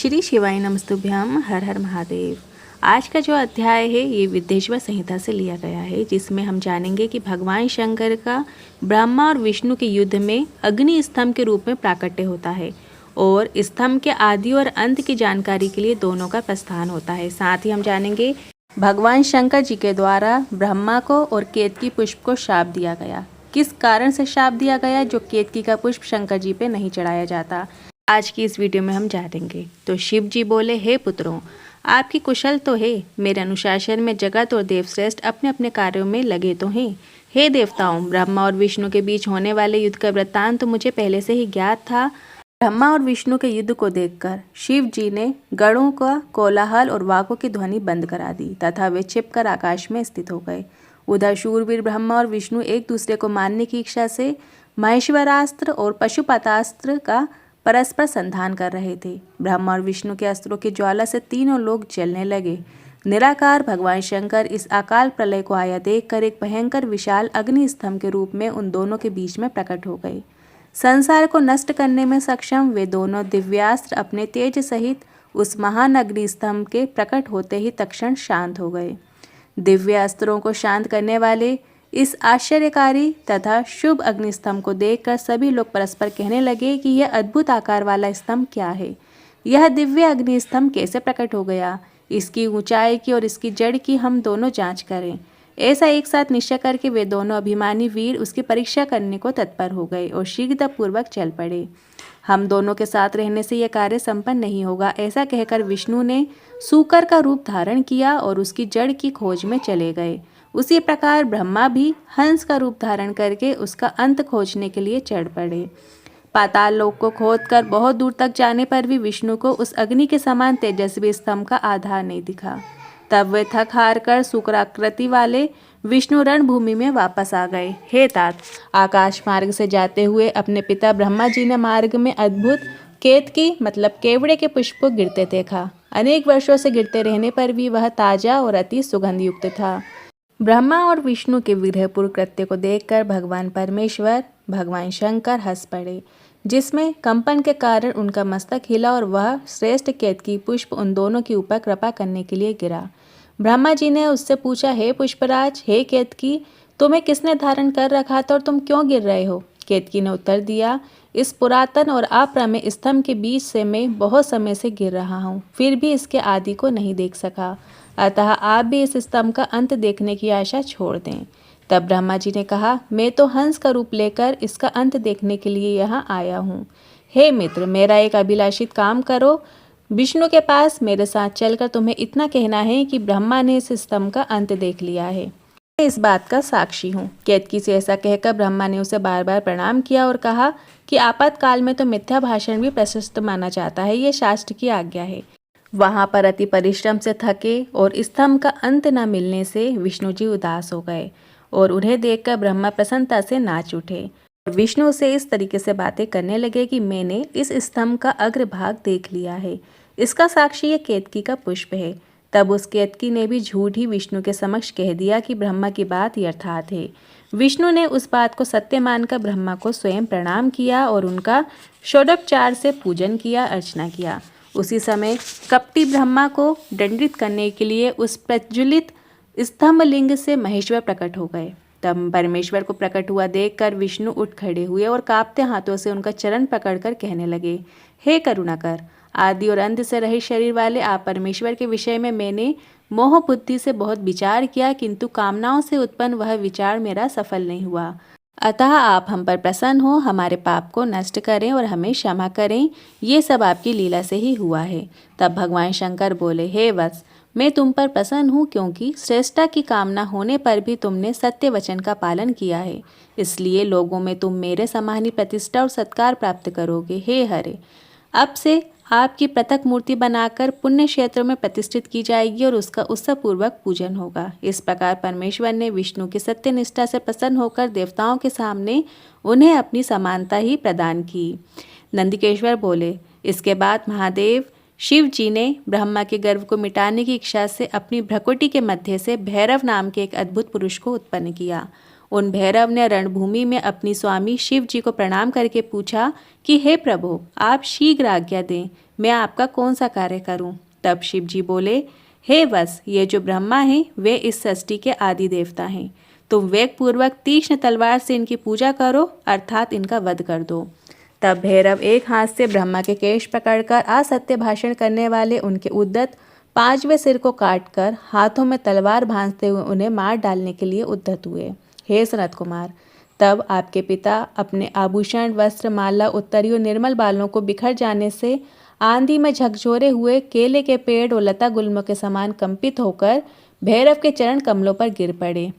श्री शिवाय नमस्तुभ्यम। हर हर महादेव। आज का जो अध्याय है ये विद्येश्वर संहिता से लिया गया है, जिसमें हम जानेंगे कि भगवान शंकर का ब्रह्मा और विष्णु के युद्ध में अग्नि स्तंभ के रूप में प्राकट्य होता है और स्तंभ के आदि और अंत की जानकारी के लिए दोनों का प्रस्थान होता है। साथ ही हम जानेंगे भगवान शंकर जी के द्वारा ब्रह्मा को और केतकी पुष्प को शाप दिया गया, किस कारण से शाप दिया गया जो केतकी का पुष्प शंकर जी पे नहीं चढ़ाया जाता। आज की इस वीडियो में हम जानेंगे। तो शिव जी बोले, हे पुत्रों, आपकी कुशल तो है, मेरे अनुशासन में जगत और देवश्रेष्ठ अपने अपने कार्यों में लगे तो हैं। हे देवताओं, ब्रह्मा और विष्णु के बीच होने वाले युद्ध का वृत्तांत तो मुझे पहले से ही ज्ञात था। ब्रह्मा और विष्णु के युद्ध को देखकर शिव जी ने गणों का कोलाहल और वाकों की ध्वनि बंद करा दी तथा वे छिपकर आकाश में स्थित हो गए। उधर शूरवीर ब्रह्मा और विष्णु एक दूसरे को मारने की इच्छा से महेश्वरास्त्र और पशुपतास्त्र का परस्पर संधान कर रहे थे। ब्रह्मा और विष्णु के अस्त्रों की ज्वाला से तीनों लोग जलने लगे। निराकार भगवान शंकर इस अकाल प्रलय को आया देखकर एक भयंकर विशाल अग्नि स्तंभ के रूप में उन दोनों के बीच में प्रकट हो गए। संसार को नष्ट करने में सक्षम वे दोनों दिव्यास्त्र अपने तेज सहित उस महान अग्नि स्तंभ के प्रकट होते ही तत्क्षण शांत हो गए। दिव्य अस्त्रों को शांत करने वाले इस आश्चर्यकारी तथा शुभ अग्निस्तंभ को देखकर सभी लोग परस्पर कहने लगे कि यह अद्भुत आकार वाला स्तंभ क्या है, यह दिव्य अग्निस्तंभ कैसे प्रकट हो गया, इसकी ऊंचाई की और इसकी जड़ की हम दोनों जांच करें। ऐसा एक साथ निश्चय करके वे दोनों अभिमानी वीर उसकी परीक्षा करने को तत्पर हो गए और शीघ्रतापूर्वक चल पड़े। हम दोनों के साथ रहने से यह कार्य संपन्न नहीं होगा, ऐसा कहकर विष्णु ने सूकर का रूप धारण किया और उसकी जड़ की खोज में चले गए। उसी प्रकार ब्रह्मा भी हंस का रूप धारण करके उसका अंत खोजने के लिए चढ़ पड़े। पाताल लोक को खोदकर बहुत दूर तक जाने पर भी विष्णु को उस अग्नि के समान तेजस्वी स्तंभ का आधार नहीं दिखा। तब वे थक हार कर शुक्राकृति वाले विष्णु रणभूमि में वापस आ गए। हे तात, आकाश मार्ग से जाते हुए अपने पिता ब्रह्मा जी ने मार्ग में अद्भुत केतकी मतलब केवड़े के पुष्प को गिरते देखा। अनेक वर्षों से गिरते रहने पर भी वह ताजा और अति सुगंध युक्त था। ब्रह्मा और विष्णु के विरहपूर्ण कृत्य को देखकर भगवान परमेश्वर भगवान शंकर हंस पड़े, जिसमें कंपन के कारण उनका मस्तक हिला और वह श्रेष्ठ केतकी पुष्प उन दोनों के ऊपर कृपा करने के लिए गिरा। ब्रह्मा जी ने उससे पूछा, हे पुष्पराज, हे केतकी, तुम्हें किसने धारण कर रखा था और तुम क्यों गिर रहे हो? केतकी ने उत्तर दिया, इस पुरातन और अप्रमेय स्तंभ के बीच से मैं बहुत समय से गिर रहा हूँ, फिर भी इसके आदि को नहीं देख सका, अतः आप भी इस स्तंभ का अंत देखने की आशा छोड़ दें। तब ब्रह्मा जी ने कहा, मैं तो हंस का रूप लेकर इसका अंत देखने के लिए यहाँ आया हूँ। हे मित्र, मेरा एक अभिलाषित काम करो। विष्णु के पास मेरे साथ चलकर तुम्हें इतना कहना है कि ब्रह्मा ने इस स्तंभ का अंत देख लिया है, मैं इस बात का साक्षी हूँ। केतकी से ऐसा कहकर ब्रह्मा ने उसे बार बार प्रणाम किया और कहा कि आपातकाल में तो मिथ्या भाषण भी प्रशस्त माना जाता है, ये शास्त्र की आज्ञा है। वहां पर अति परिश्रम से थके और स्तंभ का अंत न मिलने से विष्णु जी उदास हो गए और उन्हें देखकर ब्रह्मा प्रसन्नता से नाच उठे। विष्णु से इस तरीके से बातें करने लगे कि मैंने इस स्तंभ का अग्रभाग देख लिया है, इसका साक्षी ये केतकी का पुष्प है। तब उस केतकी ने भी झूठ ही विष्णु के समक्ष कह दिया कि ब्रह्मा की बात यथार्थ है। विष्णु ने उस बात को सत्य मानकर ब्रह्मा को स्वयं प्रणाम किया और उनका षोडोपचार से पूजन किया, अर्चना किया। उसी समय कपटी ब्रह्मा को दंडित करने के लिए उस प्रज्वलित स्तंभ लिंग से महेश्वर प्रकट हो गए। तब परमेश्वर को प्रकट हुआ देखकर विष्णु उठ खड़े हुए और कांपते हाथों से उनका चरण पकड़कर कहने लगे, हे करुणाकर, आदि और अंत से रहित शरीर वाले आप परमेश्वर के विषय में मैंने मोह बुद्धि से बहुत विचार किया, किंतु कामनाओं से उत्पन्न वह विचार मेरा सफल नहीं हुआ। अतः आप हम पर प्रसन्न हो, हमारे पाप को नष्ट करें और हमें क्षमा करें, ये सब आपकी लीला से ही हुआ है। तब भगवान शंकर बोले, हे वत्स, मैं तुम पर प्रसन्न हूँ क्योंकि श्रेष्ठता की कामना होने पर भी तुमने सत्य वचन का पालन किया है, इसलिए लोगों में तुम मेरे समान ही प्रतिष्ठा और सत्कार प्राप्त करोगे। हे हरे, अब से आपकी पृथक मूर्ति बनाकर पुण्य क्षेत्र में प्रतिष्ठित की जाएगी और उसका उत्सवपूर्वक पूजन होगा। इस प्रकार परमेश्वर ने विष्णु की सत्यनिष्ठा से प्रसन्न होकर देवताओं के सामने उन्हें अपनी समानता ही प्रदान की। नंदिकेश्वर बोले, इसके बाद महादेव शिव जी ने ब्रह्मा के गर्व को मिटाने की इच्छा से अपनी भ्रकुटी के मध्य से भैरव नाम के एक अद्भुत पुरुष को उत्पन्न किया। उन भैरव ने रणभूमि में अपनी स्वामी शिव जी को प्रणाम करके पूछा कि हे प्रभु, आप शीघ्र आज्ञा दें, मैं आपका कौन सा कार्य करूं? तब शिव जी बोले, हे वत्स, ये जो ब्रह्मा हैं वे इस सृष्टि के आदि देवता हैं। तुम वेगपूर्वक तीक्ष्ण तलवार से इनकी पूजा करो, अर्थात इनका वध कर दो। तब भैरव एक हाथ से ब्रह्मा के केश पकड़कर असत्य भाषण करने वाले उनके उद्यत 5वें सिर को काटकर हाथों में तलवार भांजते हुए उन्हें मार डालने के लिए उद्यत हुए। हे सनत कुमार, तब आपके पिता अपने आभूषण, वस्त्र, माला, उत्तरीय निर्मल बालों को बिखर जाने से आंधी में झकझोरे हुए केले के पेड़ और लता गुल्मों के समान कंपित होकर भैरव के चरण कमलों पर गिर पड़े।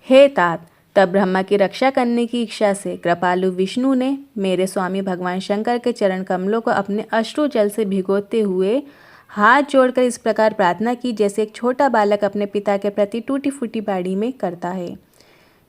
हे तात, तब ब्रह्मा की रक्षा करने की इच्छा से कृपालु विष्णु ने मेरे स्वामी भगवान शंकर के चरण कमलों को अपने अश्रु जल से भिगोते हुए हाथ जोड़कर इस प्रकार प्रार्थना की जैसे एक छोटा बालक अपने पिता के प्रति टूटी फूटी बाड़ी में करता है।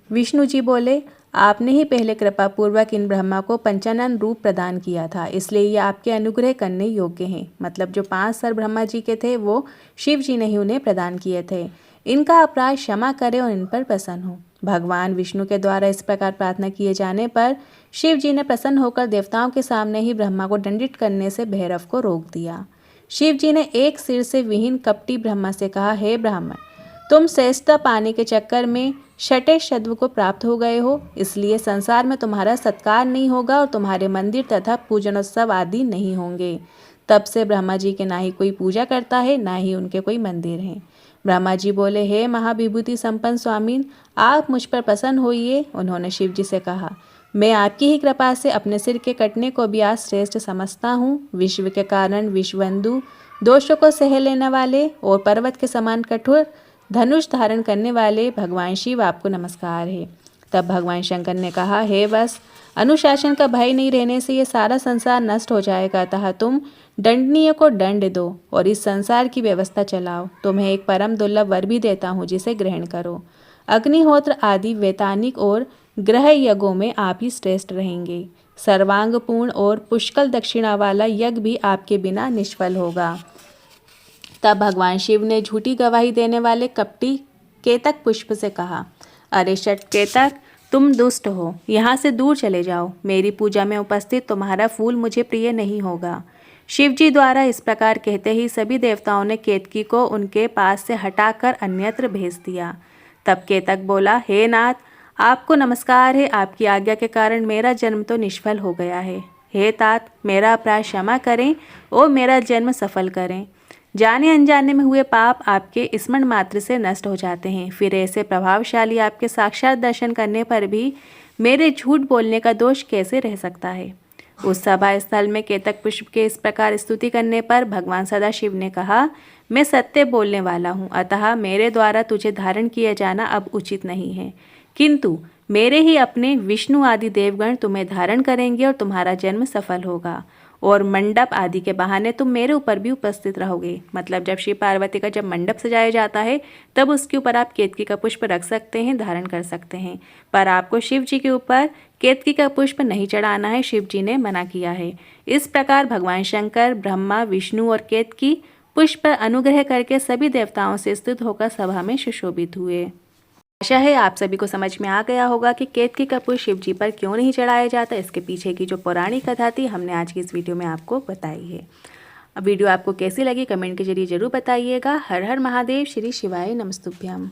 विष्णु जी बोले, आपने ही पहले कृपापूर्वक इन ब्रह्मा को पंचानन रूप प्रदान किया था, इसलिए ये आपके अनुग्रह करने योग्य हैं। मतलब जो 5 सर ब्रह्मा जी के थे वो शिव जी ने ही उन्हें प्रदान किए थे। इनका अपराध क्षमा करें और इन पर प्रसन्न हो। भगवान विष्णु के द्वारा इस प्रकार प्रार्थना किए जाने पर शिव जी ने प्रसन्न होकर देवताओं के सामने ही ब्रह्मा को दंडित करने से भैरव को रोक दिया। शिव जी ने एक सिर से विहीन कपटी ब्रह्मा से कहा, हे ब्राह्मण, तुम श्रेष्ठता पाने के चक्कर में छठे सत्व को प्राप्त हो गए हो, इसलिए संसार में तुम्हारा सत्कार नहीं होगा और तुम्हारे मंदिर तथा पूजनोत्सव आदि नहीं होंगे। तब से ब्रह्मा जी के ना ही कोई पूजा करता है, ना ही उनके कोई मंदिर हैं। ब्रह्मा जी बोले, हे महाविभूति संपन्न स्वामीन, आप मुझ पर प्रसन्न होइए। उन्होंने शिव जी से कहा, मैं आपकी ही कृपा से अपने सिर के कटने को भी आज श्रेष्ठ समझता हूँ। विश्व के कारण विश्वबंधु, दोषों को सह लेने वाले और पर्वत के समान कठोर धनुष धारण करने वाले भगवान शिव आपको नमस्कार है। तब भगवान शंकर ने कहा, हे बस, अनुशासन का भय नहीं रहने से ये सारा संसार नष्ट हो जाएगा, अतः तुम दंडनीय को दंड दो और इस संसार की व्यवस्था चलाओ। तुम्हें एक परम दुर्लभ वर भी देता हूँ, जिसे ग्रहण करो। अग्निहोत्र आदि वैतानिक और ग्रह यज्ञों में आप ही श्रेष्ठ रहेंगे। सर्वांगपूर्ण और पुष्कल दक्षिणा वाला यज्ञ भी आपके बिना निष्फल होगा। तब भगवान शिव ने झूठी गवाही देने वाले कपटी केतक पुष्प से कहा, अरे षट केतक, तुम दुष्ट हो, यहाँ से दूर चले जाओ। मेरी पूजा में उपस्थित तुम्हारा फूल मुझे प्रिय नहीं होगा। शिव जी द्वारा इस प्रकार कहते ही सभी देवताओं ने केतकी को उनके पास से हटाकर अन्यत्र भेज दिया। तब केतक बोला, हे नाथ, आपको नमस्कार है। आपकी आज्ञा के कारण मेरा जन्म तो निष्फल हो गया है। हे तात, मेरा अपराध क्षमा करें और मेरा जन्म सफल करें। जाने अनजाने में हुए पाप आपके स्मरण मात्र से नष्ट हो जाते हैं। फिर ऐसे प्रभावशाली आपके साक्षात दर्शन करने पर भी मेरे झूठ बोलने का दोष कैसे रह सकता है। उस सभा स्थल में केतक पुष्प के इस प्रकार स्तुति करने पर भगवान सदाशिव ने कहा, मैं सत्य बोलने वाला हूँ, अतः मेरे द्वारा तुझे धारण किया जाना अब उचित नहीं है, किंतु मेरे ही अपने विष्णु आदि देवगण तुम्हें धारण करेंगे और तुम्हारा जन्म सफल होगा और मंडप आदि के बहाने तुम मेरे ऊपर भी उपस्थित रहोगे। मतलब जब शिव पार्वती का जब मंडप सजाया जाता है तब उसके ऊपर आप केतकी का पुष्प रख सकते हैं, धारण कर सकते हैं, पर आपको शिव जी के ऊपर केतकी का पुष्प नहीं चढ़ाना है, शिव जी ने मना किया है। इस प्रकार भगवान शंकर, ब्रह्मा, विष्णु और केतकी पुष्प पर अनुग्रह करके सभी देवताओं से स्तुत होकर सभा में सुशोभित हुए। आशा है आप सभी को समझ में आ गया होगा कि केतकी का पुष्प शिव जी पर क्यों नहीं चढ़ाया जाता। इसके पीछे की जो पौराणिक कथा थी हमने आज की इस वीडियो में आपको बताई है। अब वीडियो आपको कैसी लगी कमेंट के जरिए जरूर बताइएगा। हर हर महादेव, श्री शिवाय नमस्तुभ्यम।